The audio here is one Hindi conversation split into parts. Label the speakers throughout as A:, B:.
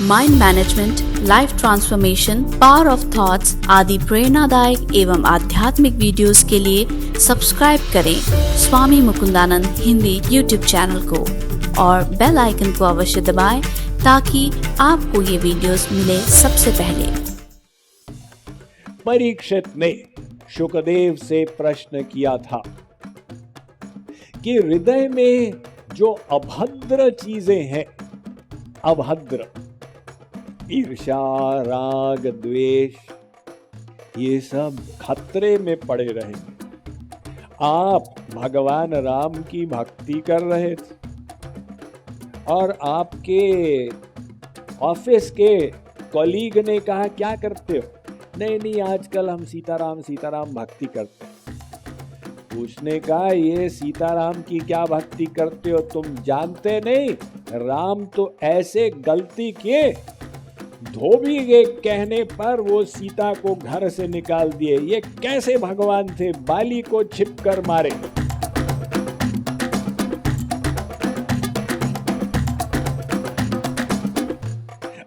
A: Mind management, life transformation, power of thoughts आदि प्रेरणादायक एवं आध्यात्मिक वीडियोस के लिए सब्सक्राइब करें स्वामी मुकुंदानंद हिंदी यूट्यूब चैनल को और बेल आइकन को अवश्य दबाएं ताकि आपको ये वीडियोस मिले सबसे पहले।
B: परीक्षित ने शुकदेव से प्रश्न किया था कि हृदय में जो अभद्र चीजें हैं, अभद्र ईर्ष्या, राग, द्वेष, ये सब खतरे में पड़े रहेंगे। आप भगवान राम की भक्ति कर रहे थे और आपके ऑफिस के कॉलीग ने कहा क्या करते हो? नहीं, आजकल हम सीताराम भक्ति करते हैं। उसने कहा ये सीताराम की क्या भक्ति करते हो, तुम जानते नहीं, राम तो ऐसे गलती किए, धोबी के कहने पर वो सीता को घर से निकाल दिए। ये कैसे भगवान थे, बाली को छिप कर मारे।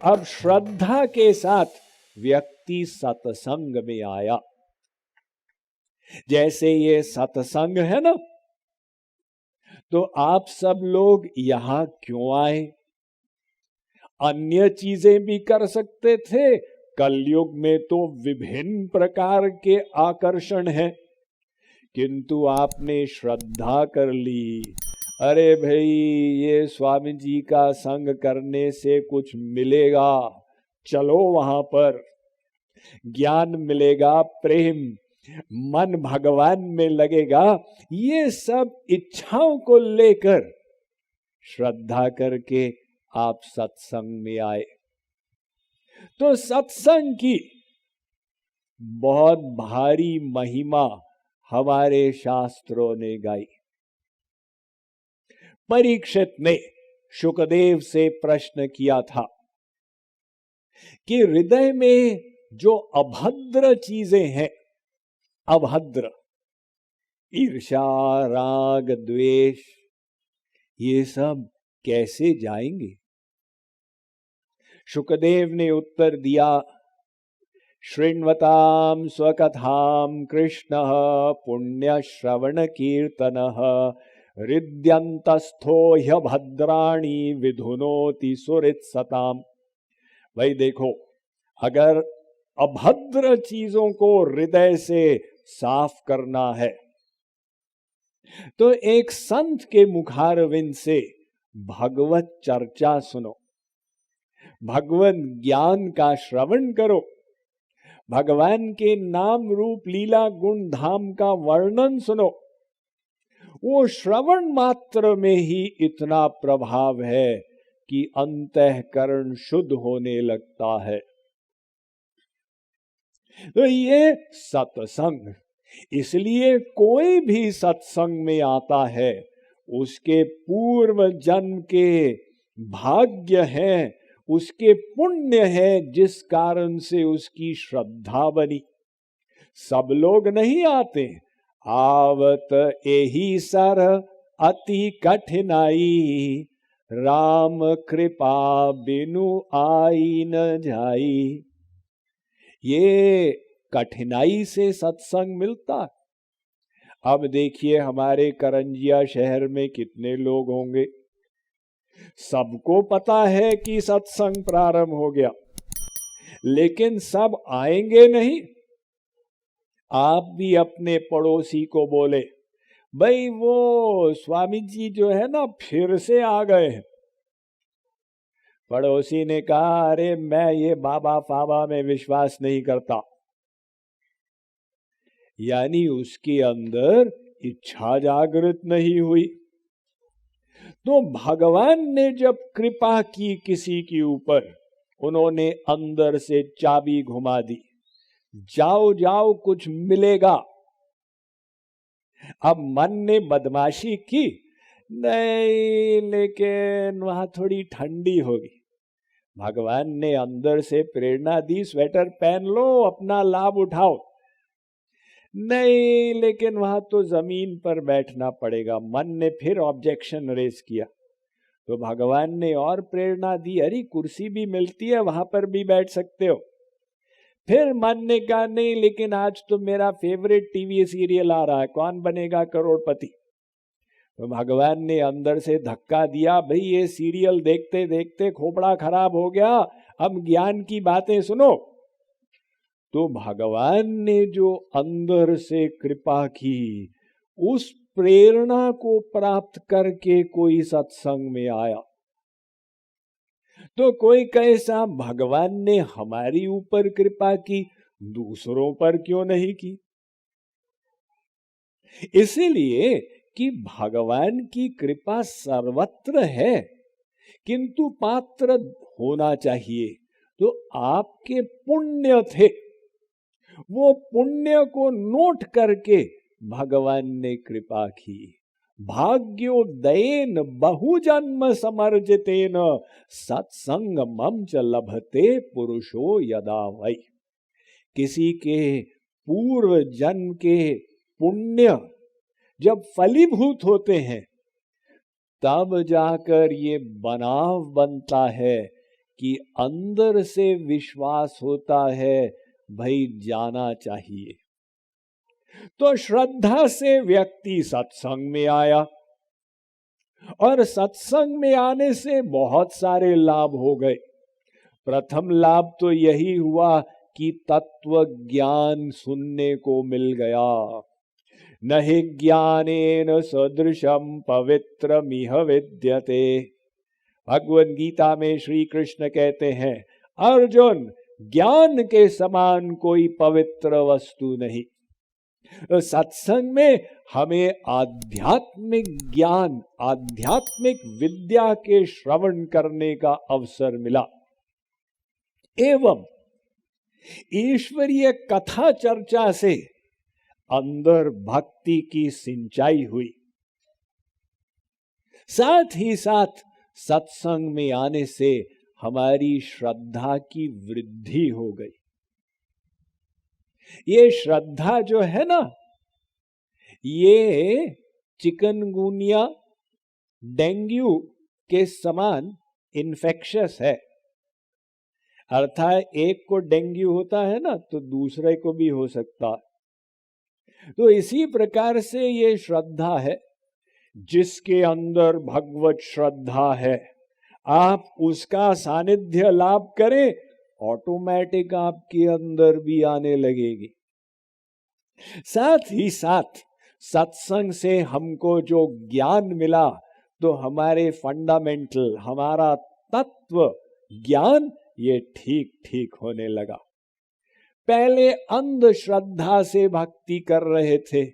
B: अब श्रद्धा के साथ व्यक्ति सत्संग में आया। जैसे ये सत्संग है ना, तो आप सब लोग यहां क्यों आए? अन्य चीजें भी कर सकते थे। कलयुग में तो विभिन्न प्रकार के आकर्षण हैं, किंतु आपने श्रद्धा कर ली। अरे भाई, ये स्वामी जी का संग करने से कुछ मिलेगा, चलो वहां पर ज्ञान मिलेगा, प्रेम, मन भगवान में लगेगा। ये सब इच्छाओं को लेकर श्रद्धा करके आप सत्संग में आए। तो सत्संग की बहुत भारी महिमा हमारे शास्त्रों ने गाई। परीक्षित ने शुकदेव से प्रश्न किया था कि हृदय में जो अभद्र चीजें हैं, अभद्र ईर्ष्या, राग, द्वेष, ये सब कैसे जाएंगे? शुकदेव ने उत्तर दिया, शृण्वतां स्वकथां कृष्णः पुण्य श्रवण कीर्तनः हृद्यन्तस्थो ह्यभद्राणि विधुनोति सुहृत्सताम्। भाई देखो, अगर अभद्र चीजों को हृदय से साफ करना है तो एक संत के मुखारविंद से भगवत चर्चा सुनो, भगवत ज्ञान का श्रवण करो, भगवान के नाम रूप लीला गुण धाम का वर्णन सुनो। वो श्रवण मात्र में ही इतना प्रभाव है कि अंतःकरण शुद्ध होने लगता है। तो ये सत्संग, इसलिए कोई भी सत्संग में आता है उसके पूर्व जन्म के भाग्य हैं, उसके पुण्य है जिस कारण से उसकी श्रद्धा बनी। सब लोग नहीं आते। आवत एही सर अति कठिनाई, राम कृपा बिनु आई न जाई। ये कठिनाई से सत्संग मिलता। अब देखिए हमारे करंजिया शहर में कितने लोग होंगे। सबको पता है कि सत्संग प्रारंभ हो गया, लेकिन सब आएंगे नहीं। आप भी अपने पड़ोसी को बोले, भाई वो स्वामी जी जो है ना फिर से आ गए हैं। पड़ोसी ने कहा, अरे मैं ये बाबा फाबा में विश्वास नहीं करता। यानी उसके अंदर इच्छा जागृत नहीं हुई। तो भगवान ने जब कृपा की किसी के ऊपर, उन्होंने अंदर से चाबी घुमा दी, जाओ जाओ कुछ मिलेगा। अब मन ने बदमाशी की, नहीं, लेकिन वहां थोड़ी ठंडी होगी। भगवान ने अंदर से प्रेरणा दी, स्वेटर पहन लो, अपना लाभ उठाओ। नहीं, लेकिन वहां तो जमीन पर बैठना पड़ेगा। मन ने फिर ऑब्जेक्शन रेज किया, तो भगवान ने और प्रेरणा दी, अरे कुर्सी भी मिलती है, वहां पर भी बैठ सकते हो। फिर मन ने कहा नहीं, लेकिन आज तो मेरा फेवरेट टीवी सीरियल आ रहा है, कौन बनेगा करोड़पति। तो भगवान ने अंदर से धक्का दिया, भाई ये सीरियल देखते देखते खोपड़ा खराब हो गया, अब ज्ञान की बातें सुनो। तो भगवान ने जो अंदर से कृपा की, उस प्रेरणा को प्राप्त करके कोई सत्संग में आया। तो कोई कहे साहब भगवान ने हमारी ऊपर कृपा की, दूसरों पर क्यों नहीं की? इसीलिए कि भगवान की कृपा सर्वत्र है, किंतु पात्र होना चाहिए। तो आपके पुण्य थे, वो पुण्य को नोट करके भगवान ने कृपा की। भाग्योदयेन बहुजन्म समर्जितेन सत्संग मम च लभते पुरुषो यदा वै। किसी के पूर्व जन्म के पुण्य जब फलीभूत होते हैं, तब जाकर ये बनाव बनता है कि अंदर से विश्वास होता है, भाई जाना चाहिए। तो श्रद्धा से व्यक्ति सत्संग में आया, और सत्संग में आने से बहुत सारे लाभ हो गए। प्रथम लाभ तो यही हुआ कि तत्व ज्ञान सुनने को मिल गया। न हि ज्ञानेन सदृशम पवित्रमिह विद्यते। भगवद गीता में श्री कृष्ण कहते हैं, अर्जुन ज्ञान के समान कोई पवित्र वस्तु नहीं। सत्संग में हमें आध्यात्मिक ज्ञान, आध्यात्मिक विद्या के श्रवण करने का अवसर मिला, एवं ईश्वरीय कथा चर्चा से अंदर भक्ति की सिंचाई हुई। साथ ही साथ सत्संग में आने से हमारी श्रद्धा की वृद्धि हो गई। ये श्रद्धा जो है ना, ये चिकनगुनिया, डेंगू के समान इन्फेक्शस है। अर्थात एक को डेंगू होता है ना, तो दूसरे को भी हो सकता है। तो इसी प्रकार से ये श्रद्धा है। जिसके अंदर भगवत श्रद्धा है, आप उसका सानिध्य लाभ करें, ऑटोमेटिक आपके अंदर भी आने लगेगी। साथ ही साथ सत्संग से हमको जो ज्ञान मिला, तो हमारे फंडामेंटल, हमारा तत्व ज्ञान ये ठीक ठीक होने लगा। पहले अंधश्रद्धा से भक्ति कर रहे थे,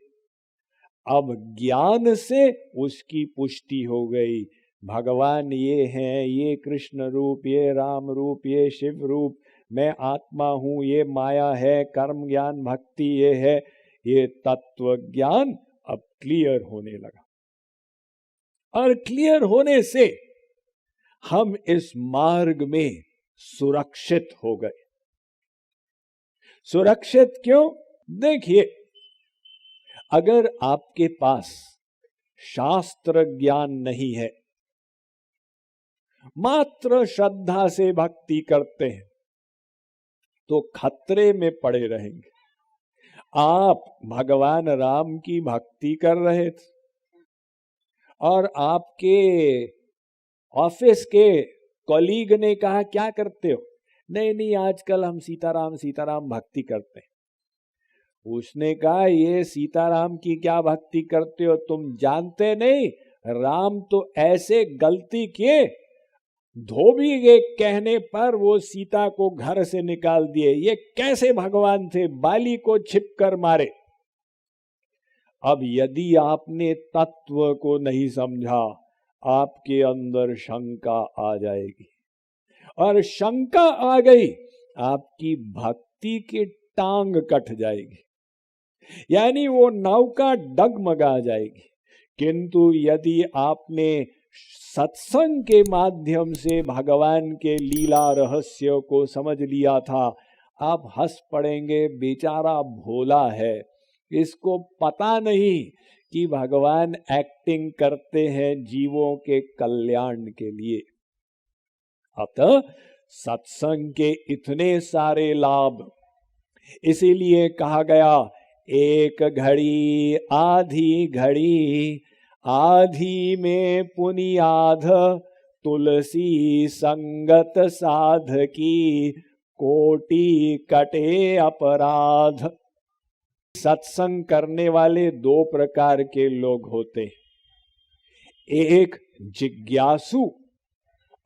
B: अब ज्ञान से उसकी पुष्टि हो गई। भगवान ये हैं, ये कृष्ण रूप, ये राम रूप, ये शिव रूप, मैं आत्मा हूं, ये माया है, कर्म ज्ञान भक्ति ये है। ये तत्व ज्ञान अब क्लियर होने लगा, और क्लियर होने से हम इस मार्ग में सुरक्षित हो गए। सुरक्षित क्यों? देखिए, अगर आपके पास शास्त्र ज्ञान नहीं है, मात्र श्रद्धा से भक्ति करते हैं, तो खतरे में पड़े रहेंगे। आप भगवान राम की भक्ति कर रहे थे, और आपके ऑफिस के कॉलीग ने कहा क्या करते हो? नहीं नहीं, आजकल हम सीताराम सीताराम भक्ति करते हैं। उसने कहा ये सीताराम की क्या भक्ति करते हो, तुम जानते नहीं, राम तो ऐसे गलती किए, धोबी के कहने पर वो सीता को घर से निकाल दिए। ये कैसे भगवान थे, बाली को छिप कर मारे। अब यदि आपने तत्व को नहीं समझा, आपके अंदर शंका आ जाएगी, और शंका आ गई, आपकी भक्ति की टांग कट जाएगी, यानी वो नौका डगमगा जाएगी। किंतु यदि आपने सत्संग के माध्यम से भगवान के लीला रहस्य को समझ लिया था, आप हंस पड़ेंगे, बेचारा भोला है, इसको पता नहीं कि भगवान एक्टिंग करते हैं जीवों के कल्याण के लिए। अतः सत्संग के इतने सारे लाभ, इसीलिए कहा गया एक घड़ी आधी घड़ी, आधी में पुनियाध, तुलसी संगत साधकी, कोटि कटे अपराध। सत्संग करने वाले दो प्रकार के लोग होते हैं, एक जिज्ञासु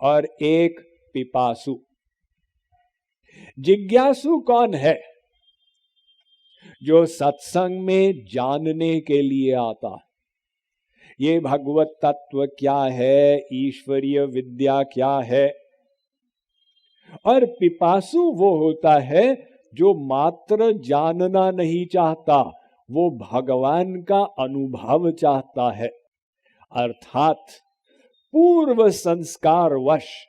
B: और एक पिपासु। जिज्ञासु कौन है? जो सत्संग में जानने के लिए आता है, ये भगवत तत्व क्या है, ईश्वरीय विद्या क्या है। और पिपासु वो होता है जो मात्र जानना नहीं चाहता, वो भगवान का अनुभव चाहता है। अर्थात पूर्व संस्कार वश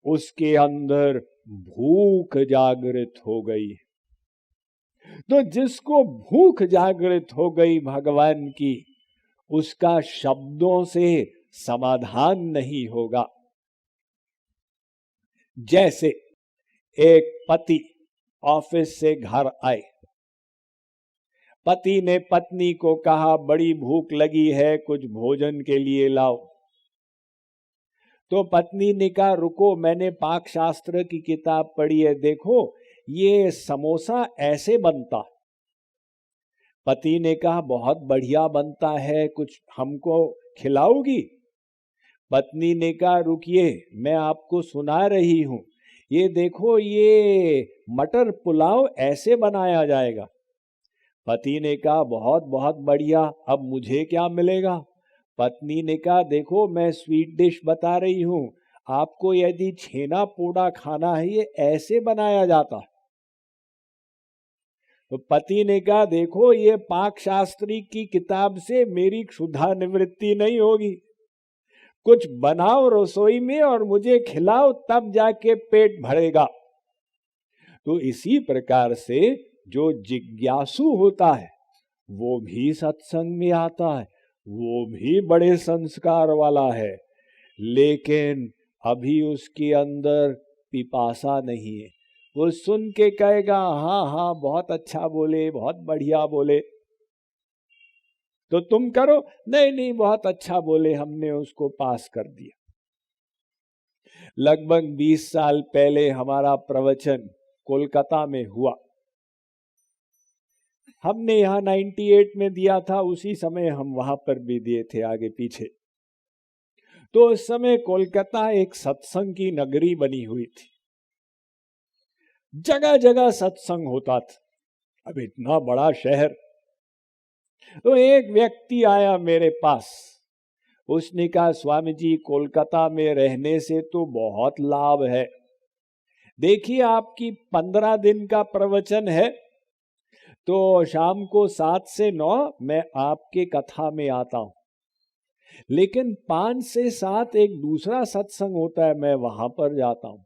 B: उसके अंदर भूख जागृत हो गई। तो जिसको भूख जागृत हो गई भगवान की, उसका शब्दों से समाधान नहीं होगा। जैसे एक पति ऑफिस से घर आए, पति ने पत्नी को कहा बड़ी भूख लगी है, कुछ भोजन के लिए लाओ। तो पत्नी ने कहा रुको, मैंने पाक शास्त्र की किताब पढ़ी है, देखो ये समोसा ऐसे बनता। पति ने कहा बहुत बढ़िया बनता है, कुछ हमको खिलाओगी? पत्नी ने कहा रुकिए, मैं आपको सुना रही हूं, ये देखो ये मटर पुलाव ऐसे बनाया जाएगा। पति ने कहा बहुत बहुत बढ़िया, अब मुझे क्या मिलेगा? पत्नी ने कहा देखो मैं स्वीट डिश बता रही हूं, आपको यदि छेना पोड़ा खाना है, ये ऐसे बनाया जाता। तो पति ने कहा देखो ये पाक शास्त्री की किताब से मेरी क्षुधा निवृत्ति नहीं होगी, कुछ बनाओ रसोई में और मुझे खिलाओ, तब जाके पेट भरेगा। तो इसी प्रकार से जो जिज्ञासु होता है वो भी सत्संग में आता है, वो भी बड़े संस्कार वाला है, लेकिन अभी उसके अंदर पिपासा नहीं है। वो सुन के कहेगा हाँ हाँ बहुत अच्छा बोले, बहुत बढ़िया बोले, तो तुम करो, नहीं नहीं बहुत अच्छा बोले, हमने उसको पास कर दिया। लगभग 20 साल पहले हमारा प्रवचन कोलकाता में हुआ। हमने यहाँ 98 में दिया था, उसी समय हम वहां पर भी दिए थे आगे पीछे। तो उस समय कोलकाता एक सत्संग की नगरी बनी हुई थी, जगह जगह सत्संग होता था। अब इतना बड़ा शहर। तो एक व्यक्ति आया मेरे पास, उसने कहा स्वामी जी कोलकाता में रहने से तो बहुत लाभ है, देखिए आपकी 15 दिन का प्रवचन है, तो शाम को 7 से 9 मैं आपके कथा में आता हूं, लेकिन 5 से 7 एक दूसरा सत्संग होता है, मैं वहां पर जाता हूं,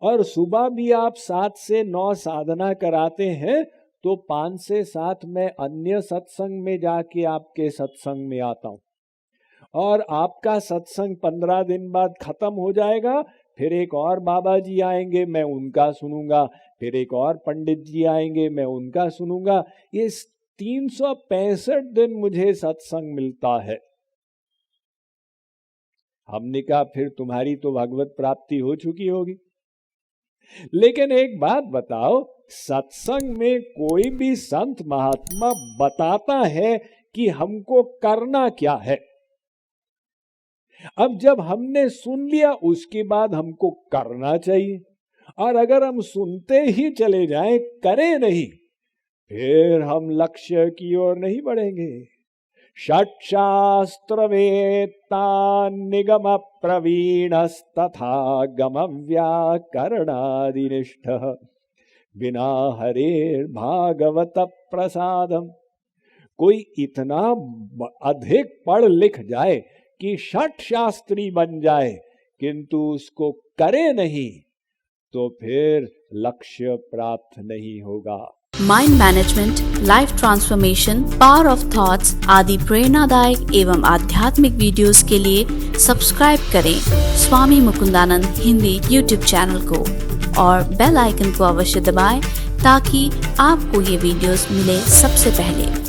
B: और सुबह भी आप 7 से 9 साधना कराते हैं, तो 5 से 7 मैं अन्य सत्संग में जाके आपके सत्संग में आता हूं, और आपका सत्संग 15 दिन बाद खत्म हो जाएगा, फिर एक और बाबा जी आएंगे, मैं उनका सुनूंगा, फिर एक और पंडित जी आएंगे, मैं उनका सुनूंगा। ये 365 दिन मुझे सत्संग मिलता है। हमने कहा फिर तुम्हारी तो भगवत प्राप्ति हो चुकी होगी। लेकिन एक बात बताओ, सत्संग में कोई भी संत महात्मा बताता है कि हमको करना क्या है। अब जब हमने सुन लिया उसके बाद हमको करना चाहिए, और अगर हम सुनते ही चले जाएं, करें नहीं, फिर हम लक्ष्य की ओर नहीं बढ़ेंगे। षट्शास्त्र वेत्ता निगम प्रवीणस्तथा गम व्याकरणादिनिष्ठ बिना हरेर भागवत प्रसादम। कोई इतना अधिक पढ़ लिख जाए कि षट शास्त्री बन जाए, किंतु उसको करे नहीं, तो फिर लक्ष्य प्राप्त नहीं होगा।
A: Mind management, life transformation, power of thoughts आदि प्रेरणादायक एवं आध्यात्मिक वीडियोस के लिए सब्सक्राइब करें स्वामी मुकुंदानंद हिंदी यूट्यूब चैनल को और बेल आइकन को अवश्य दबाएं ताकि आपको ये वीडियोस मिले सबसे पहले।